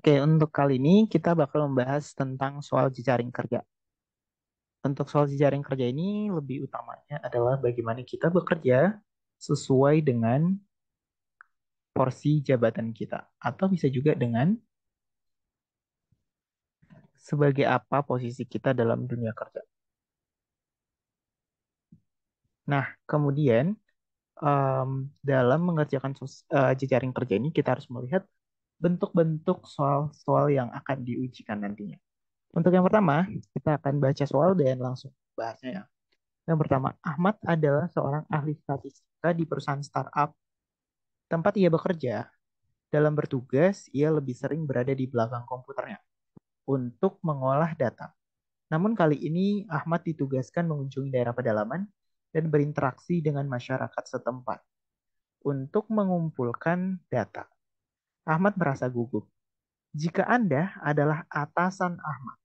Oke, untuk kali ini kita bakal membahas tentang soal jejaring kerja. Untuk soal jejaring kerja ini lebih utamanya adalah bagaimana kita bekerja sesuai dengan porsi jabatan kita. Atau bisa juga dengan sebagai apa posisi kita dalam dunia kerja. Nah, kemudian dalam mengerjakan jejaring kerja ini kita harus melihat bentuk-bentuk soal-soal yang akan diujikan nantinya. Untuk yang pertama, kita akan baca soal dan langsung bahasnya ya. Yang pertama, Ahmad adalah seorang ahli statistika di perusahaan startup tempat ia bekerja. Dalam bertugas, ia lebih sering berada di belakang komputernya untuk mengolah data. Namun kali ini, Ahmad ditugaskan mengunjungi daerah pedalaman dan berinteraksi dengan masyarakat setempat untuk mengumpulkan data. Ahmad merasa gugup. Jika Anda adalah atasan Ahmad,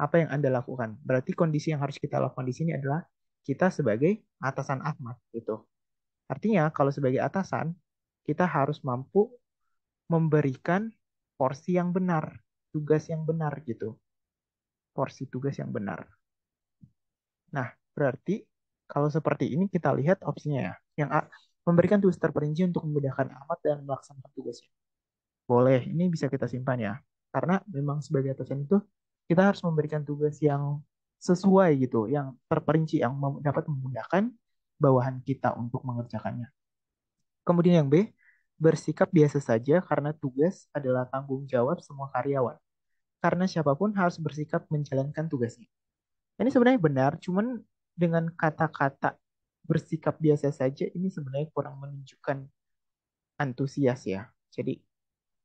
apa yang Anda lakukan? Berarti kondisi yang harus kita lakukan di sini adalah kita sebagai atasan Ahmad gitu. Artinya, kalau sebagai atasan, kita harus mampu memberikan porsi yang benar, tugas yang benar gitu. Porsi tugas yang benar. Nah, berarti kalau seperti ini kita lihat opsinya ya. Yang A, memberikan tugas terperinci untuk memudahkan Ahmad dan melaksanakan tugasnya. Boleh, ini bisa kita simpan ya. Karena memang sebagai atasan itu kita harus memberikan tugas yang sesuai gitu, yang terperinci, yang dapat memudahkan bawahan kita untuk mengerjakannya. Kemudian yang B, bersikap biasa saja karena tugas adalah tanggung jawab semua karyawan. Karena siapapun harus bersikap menjalankan tugasnya. Ini sebenarnya benar, cuman dengan kata-kata bersikap biasa saja ini sebenarnya kurang menunjukkan antusias ya. Jadi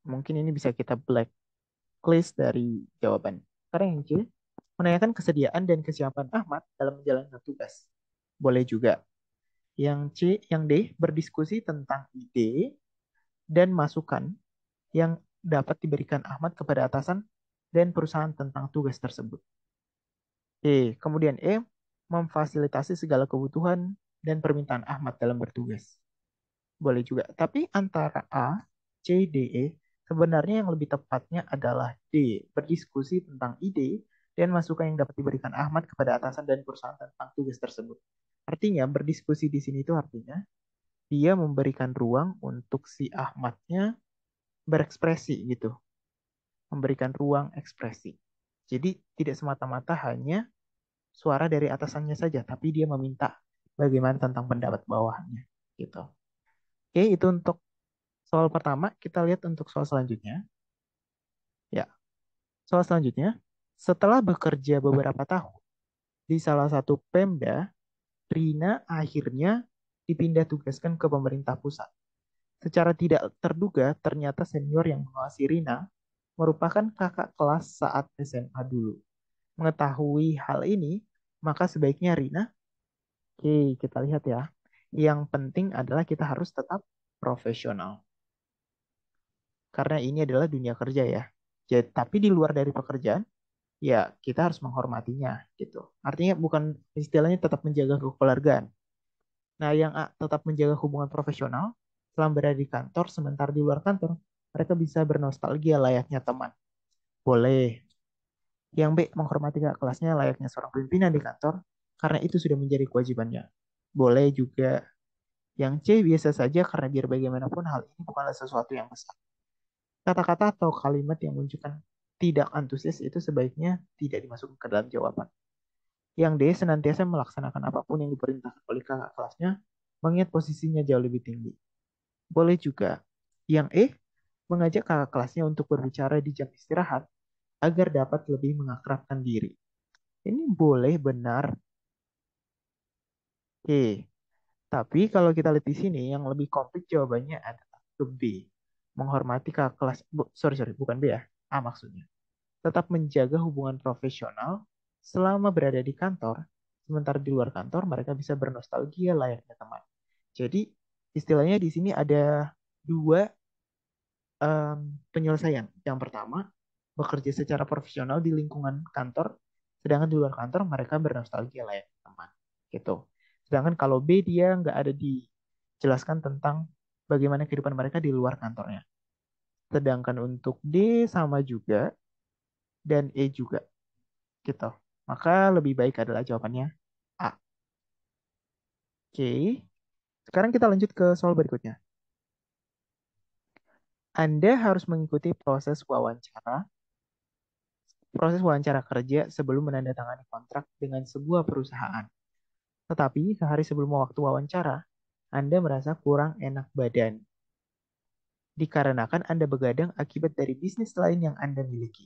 mungkin ini bisa kita blacklist dari jawaban. Karena yang C, menanyakan kesediaan dan kesiapan Ahmad dalam menjalankan tugas. Boleh juga. Yang C, yang D, berdiskusi tentang ide dan masukan yang dapat diberikan Ahmad kepada atasan dan perusahaan tentang tugas tersebut. Kemudian memfasilitasi segala kebutuhan dan permintaan Ahmad dalam bertugas. Boleh juga. Tapi antara A, C, D, E, sebenarnya yang lebih tepatnya adalah D, berdiskusi tentang ide dan masukan yang dapat diberikan Ahmad kepada atasan dan perusahaan tentang tugas tersebut. Artinya, berdiskusi di sini itu artinya dia memberikan ruang untuk si Ahmadnya berekspresi gitu, memberikan ruang ekspresi. Jadi tidak semata-mata hanya suara dari atasannya saja, tapi dia meminta bagaimana tentang pendapat bawahannya gitu. Oke, itu untuk soal pertama. Kita lihat untuk soal selanjutnya. Ya, soal selanjutnya. Setelah bekerja beberapa tahun di salah satu Pemda, Rina akhirnya dipindah tugaskan ke pemerintah pusat. Secara tidak terduga, ternyata senior yang mengawasi Rina merupakan kakak kelas saat SMA dulu. Mengetahui hal ini, maka sebaiknya Rina, oke, kita lihat ya. Yang penting adalah kita harus tetap profesional. Karena ini adalah dunia kerja ya. Jadi, tapi di luar dari pekerjaan, ya kita harus menghormatinya gitu. Artinya bukan istilahnya tetap menjaga kekeluargaan. Nah, yang A, tetap menjaga hubungan profesional selama berada di kantor, sementara di luar kantor, mereka bisa bernostalgia layaknya teman. Boleh. Yang B, menghormati kakak kelasnya layaknya seorang pimpinan di kantor, karena itu sudah menjadi kewajibannya. Boleh juga. Yang C, biasa saja karena biar bagaimanapun hal ini bukanlah sesuatu yang besar. Kata-kata atau kalimat yang menunjukkan tidak antusias itu sebaiknya tidak dimasukkan ke dalam jawaban. Yang D, senantiasa melaksanakan apapun yang diperintahkan oleh kakak kelasnya, mengingat posisinya jauh lebih tinggi. Boleh juga. Yang E, mengajak kakak kelasnya untuk berbicara di jam istirahat agar dapat lebih mengakrabkan diri. Ini boleh benar. Oke, tapi kalau kita lihat di sini, yang lebih komplit jawabannya adalah ke B. Menghormati kakak kelas, sorry, bukan B ya, A maksudnya. Tetap menjaga hubungan profesional selama berada di kantor, sementara di luar kantor mereka bisa bernostalgia layaknya teman. Jadi istilahnya di sini ada dua penyelesaian. Yang pertama, bekerja secara profesional di lingkungan kantor, sedangkan di luar kantor mereka bernostalgia layaknya teman. Gitu. Sedangkan kalau B dia nggak ada dijelaskan tentang bagaimana kehidupan mereka di luar kantornya. Sedangkan untuk D sama juga dan E juga gitu. Maka lebih baik adalah jawabannya A. Oke. Sekarang kita lanjut ke soal berikutnya. Anda harus mengikuti proses wawancara kerja sebelum menandatangani kontrak dengan sebuah perusahaan. Tetapi sehari sebelum waktu wawancara, Anda merasa kurang enak badan. Dikarenakan Anda begadang akibat dari bisnis lain yang Anda miliki.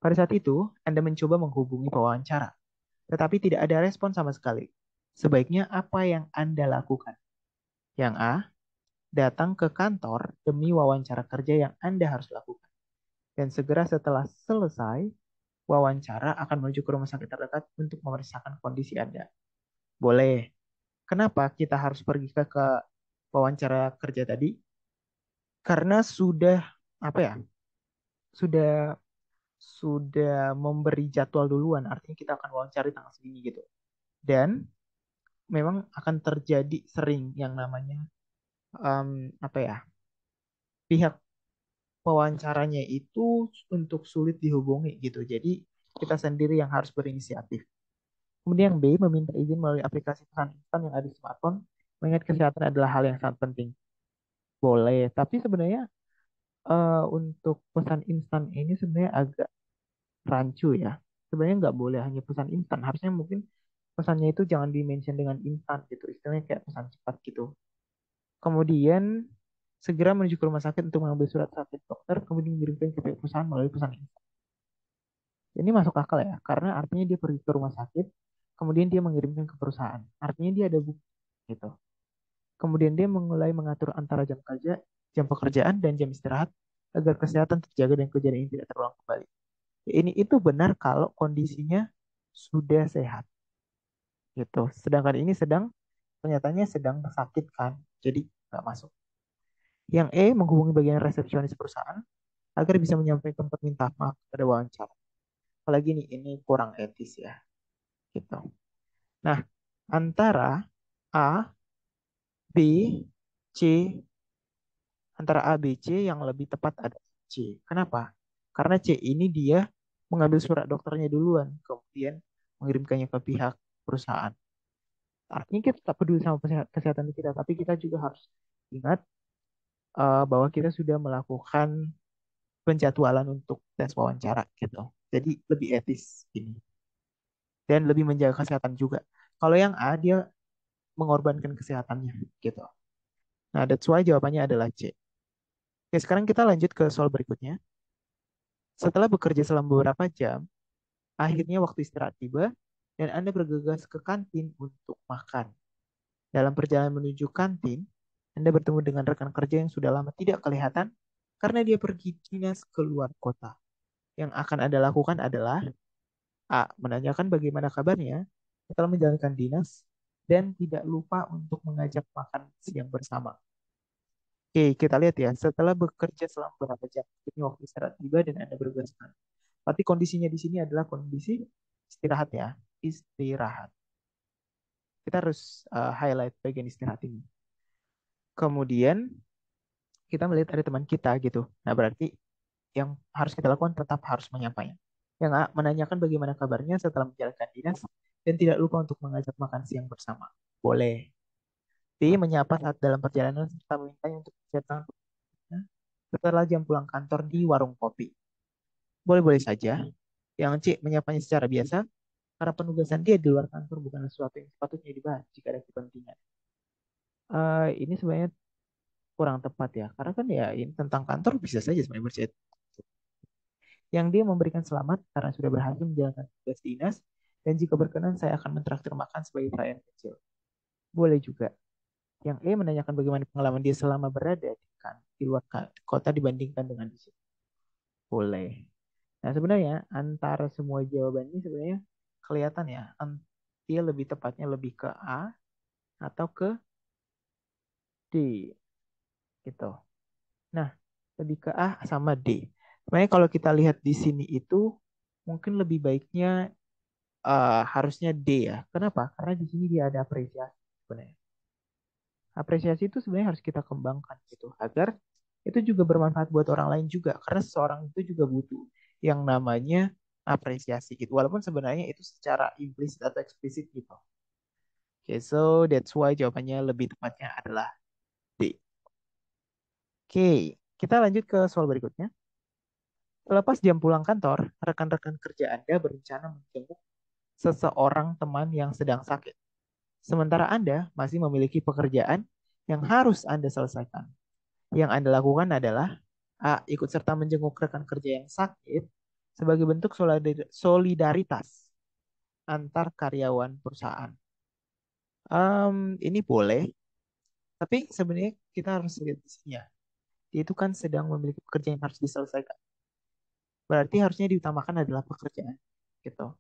Pada saat itu, Anda mencoba menghubungi pewawancara, tetapi tidak ada respon sama sekali. Sebaiknya apa yang Anda lakukan? Yang A, datang ke kantor demi wawancara kerja yang Anda harus lakukan. Dan segera setelah selesai, wawancara akan menuju ke rumah sakit terdekat untuk memeriksakan kondisi Anda. Boleh. Kenapa kita harus pergi ke wawancara kerja tadi? Karena sudah apa ya? Sudah sudah memberi jadwal duluan, artinya kita akan wawancara tanggal segini gitu. Dan memang akan terjadi sering yang namanya apa ya? Pihak pewawancaranya itu untuk sulit dihubungi gitu. Jadi kita sendiri yang harus berinisiatif. Kemudian yang B, meminta izin melalui aplikasi pesan instan yang ada di smartphone, mengingat kesehatan adalah hal yang sangat penting. Boleh, tapi sebenarnya untuk pesan instan ini sebenarnya agak rancu ya. Sebenarnya nggak boleh hanya pesan instan. Harusnya mungkin pesannya itu jangan di-mention dengan instan gitu. Istilahnya kayak pesan cepat gitu. Kemudian segera menuju ke rumah sakit untuk mengambil surat sakit dokter, kemudian mengirimkan ke pihak perusahaan melalui pesan instan. Ini masuk akal ya, karena artinya dia pergi ke rumah sakit, kemudian dia mengirimkan ke perusahaan. Artinya dia ada bukti gitu. Kemudian dia mulai mengatur antara jam kerja, jam pekerjaan, dan jam istirahat agar kesehatan terjaga dan kejadian ini tidak terulang kembali. Ini itu benar kalau kondisinya sudah sehat gitu. Sedangkan ini ternyatanya sedang sakit kan, jadi nggak masuk. Yang E, menghubungi bagian resepsionis perusahaan agar bisa menyampaikan permintaan maaf pada wawancara. Apalagi ini kurang etis ya gitu. Nah, antara A, B, C, antara A, B, C yang lebih tepat ada C. Kenapa? Karena C ini dia mengambil surat dokternya duluan, kemudian mengirimkannya ke pihak perusahaan. Artinya kita tak peduli sama kesehatan kita, tapi kita juga harus ingat bahwa kita sudah melakukan penjadwalan untuk tes wawancara gitu. Jadi lebih etis ini dan lebih menjaga kesehatan juga. Kalau yang A dia mengorbankan kesehatannya gitu. Nah, that's why jawabannya adalah C. Oke, sekarang kita lanjut ke soal berikutnya. Setelah bekerja selama beberapa jam, akhirnya waktu istirahat tiba dan Anda bergegas ke kantin untuk makan. Dalam perjalanan menuju kantin, Anda bertemu dengan rekan kerja yang sudah lama tidak kelihatan karena dia pergi dinas keluar kota. Yang akan Anda lakukan adalah A. Menanyakan bagaimana kabarnya setelah menjalankan dinas dan tidak lupa untuk mengajak makan siang bersama. Oke, kita lihat ya. Setelah bekerja selama beberapa jam, ini waktu istirahat tiba dan Anda bergegas. Tapi kondisinya di sini adalah kondisi istirahat ya. Istirahat. Kita harus highlight bagian istirahat ini. Kemudian kita melihat ada teman kita gitu. Nah, berarti yang harus kita lakukan tetap harus menyapanya. Yang A, menanyakan bagaimana kabarnya setelah menjalankan dinas dan tidak lupa untuk mengajak makan siang bersama. Boleh. B, menyapa saat dalam perjalanan serta memintanya untuk datang setelah jam pulang kantor di warung kopi. Boleh-boleh saja. Yang C, menyapanya secara biasa karena penugasan dia di luar kantor bukan sesuatu yang sepatutnya dibahas jika ada kepentingan. Ini sebenarnya kurang tepat ya, karena kan ya ini tentang kantor bisa saja sebenarnya berchat. Yang dia memberikan selamat karena sudah berhasil menjalankan tugas dinas dan jika berkenan saya akan mentraktir makan sebagai perayaan kecil. Boleh juga. Yang E menanyakan bagaimana pengalaman dia selama berada di luar kota dibandingkan dengan di sini. Boleh. Nah sebenarnya antara semua jawaban ini sebenarnya kelihatan ya, dia lebih tepatnya lebih ke A atau ke D gitu. Nah, lebih ke A sama D. Sebenarnya kalau kita lihat di sini itu mungkin lebih baiknya harusnya D ya. Kenapa? Karena di sini dia ada apresiasi sebenarnya. Apresiasi itu sebenarnya harus kita kembangkan gitu agar itu juga bermanfaat buat orang lain juga karena seseorang itu juga butuh yang namanya apresiasi gitu walaupun sebenarnya itu secara implisit atau eksplisit gitu. Oke, so that's why jawabannya lebih tepatnya adalah D. Oke, kita lanjut ke soal berikutnya. Selepas jam pulang kantor, rekan-rekan kerja Anda berencana menjenguk seseorang teman yang sedang sakit. Sementara Anda masih memiliki pekerjaan yang harus Anda selesaikan. Yang Anda lakukan adalah A. Ikut serta menjenguk rekan kerja yang sakit sebagai bentuk solidaritas antar karyawan perusahaan. Ini boleh, tapi sebenarnya kita harus lihat di sini ya. Dia itu kan sedang memiliki pekerjaan yang harus diselesaikan. Berarti harusnya diutamakan adalah pekerjaan, gitu.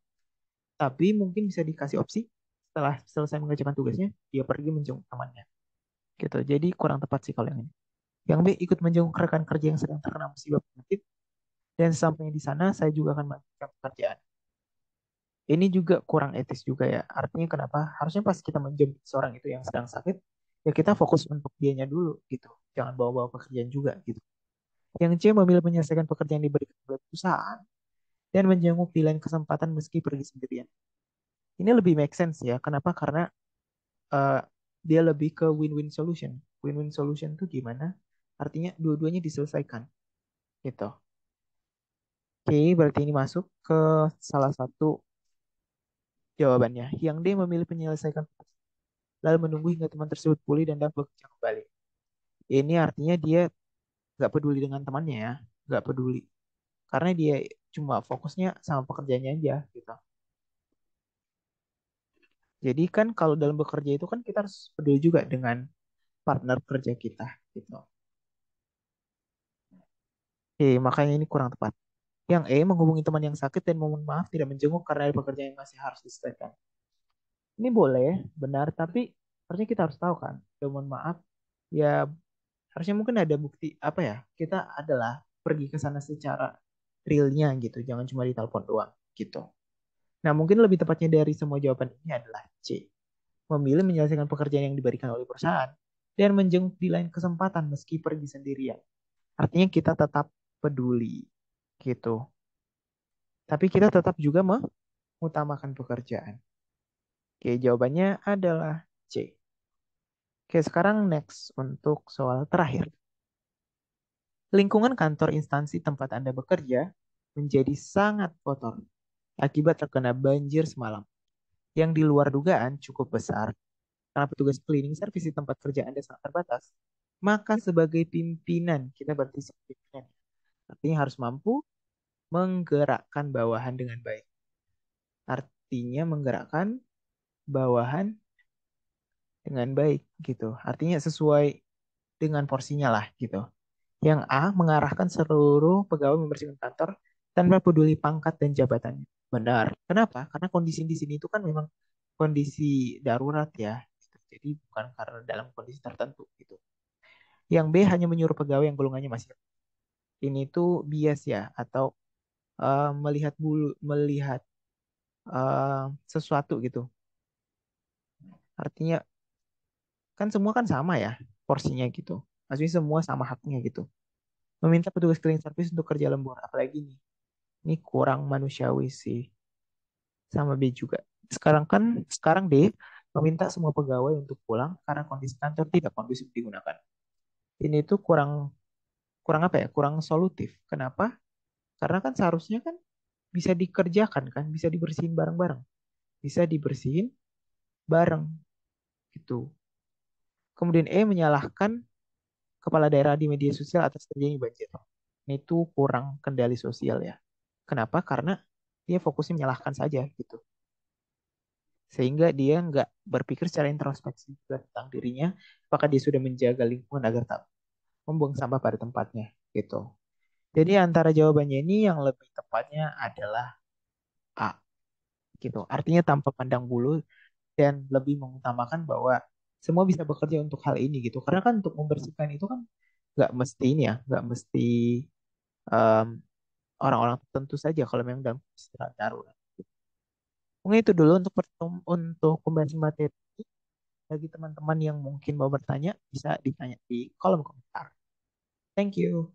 Tapi mungkin bisa dikasih opsi setelah selesai mengerjakan tugasnya, dia pergi menjenguk temannya, gitu. Jadi kurang tepat sih kalau yang ini. Yang B, ikut menjenguk rekan kerja yang sedang terkena musibah penyakit. Dan sampainya di sana, saya juga akan melanjutkan pekerjaan. Ini juga kurang etis juga ya. Artinya kenapa? Harusnya pas kita menjemput seorang itu yang sedang sakit, ya kita fokus untuk dianya dulu gitu. Jangan bawa-bawa pekerjaan juga gitu. Yang C memilih menyelesaikan pekerjaan yang diberikan oleh perusahaan dan menjenguk di lain kesempatan meski pergi sendirian. Ini lebih make sense ya. Kenapa? Karena eh, dia lebih ke win-win solution. Win-win solution itu gimana? Artinya dua-duanya diselesaikan gitu. Oke, berarti ini masuk ke salah satu jawabannya. Yang D memilih menyelesaikan lalu menunggu hingga teman tersebut pulih dan dapat bekerja kembali. Ini artinya dia nggak peduli dengan temannya ya, nggak peduli. Karena dia cuma fokusnya sama pekerjaannya aja gitu. Jadi kan kalau dalam bekerja itu kan kita harus peduli juga dengan partner kerja kita gitu. Oke, makanya ini kurang tepat. Yang E menghubungi teman yang sakit dan mohon maaf tidak menjenguk karena ada pekerjaan yang masih harus diselesaikan. Ini boleh, benar, tapi harusnya kita harus tahu kan. Dan mohon maaf, ya harusnya mungkin ada bukti apa ya? Kita adalah pergi ke sana secara realnya gitu, jangan cuma di telepon doang gitu. Nah, mungkin lebih tepatnya dari semua jawaban ini adalah C. Memilih menyelesaikan pekerjaan yang diberikan oleh perusahaan dan menjenguk di lain kesempatan meski pergi sendirian. Artinya kita tetap peduli gitu. Tapi kita tetap juga mengutamakan pekerjaan. Oke, jawabannya adalah C. Oke, sekarang next untuk soal terakhir. Lingkungan kantor instansi tempat Anda bekerja menjadi sangat kotor akibat terkena banjir semalam yang di luar dugaan cukup besar. Karena petugas cleaning service di tempat kerja Anda sangat terbatas, maka sebagai pimpinan, kita berarti sebagai pimpinan, artinya harus mampu menggerakkan bawahan dengan baik. Artinya menggerakkan bawahan dengan baik gitu. Artinya sesuai dengan porsinya lah gitu. Yang A mengarahkan seluruh pegawai membersihkan kantor tanpa peduli pangkat dan jabatannya. Benar. Kenapa? Karena kondisi di sini itu kan memang kondisi darurat ya. Gitu. Jadi bukan karena dalam kondisi tertentu gitu. Yang B hanya menyuruh pegawai yang golongannya masih ini tuh bias ya atau melihat sesuatu gitu. Artinya kan semua kan sama ya porsinya gitu. Maksudnya semua sama haknya gitu. Meminta petugas cleaning service untuk kerja lembur, apalagi nih. Ini kurang manusiawi sih. Sama B juga. Sekarang D meminta semua pegawai untuk pulang karena kondisi kantor tidak kondusif digunakan. Ini tuh kurang kurang apa ya? Kurang solutif. Kenapa? Karena kan seharusnya kan bisa dikerjakan kan, bisa dibersihin bareng-bareng. Bisa dibersihin bareng gitu. Kemudian E menyalahkan kepala daerah di media sosial atas terjadinya banjir. Ini tuh kurang kendali sosial ya. Kenapa? Karena dia fokusnya menyalahkan saja gitu. Sehingga dia nggak berpikir secara introspeksi juga tentang dirinya, apakah dia sudah menjaga lingkungan agar tak membuang sampah pada tempatnya gitu. Jadi antara jawabannya ini yang lebih tepatnya adalah A gitu. Artinya tanpa pandang bulu dan lebih mengutamakan bahwa semua bisa bekerja untuk hal ini gitu. Karena kan untuk membersihkan itu kan nggak mesti ini ya, nggak mesti em, orang-orang tertentu saja kalau memang dalam istirahat darurat. Mungkin itu dulu untuk pembahasan materi. Bagi teman-teman yang mungkin mau bertanya, bisa ditanya di kolom komentar. Thank you.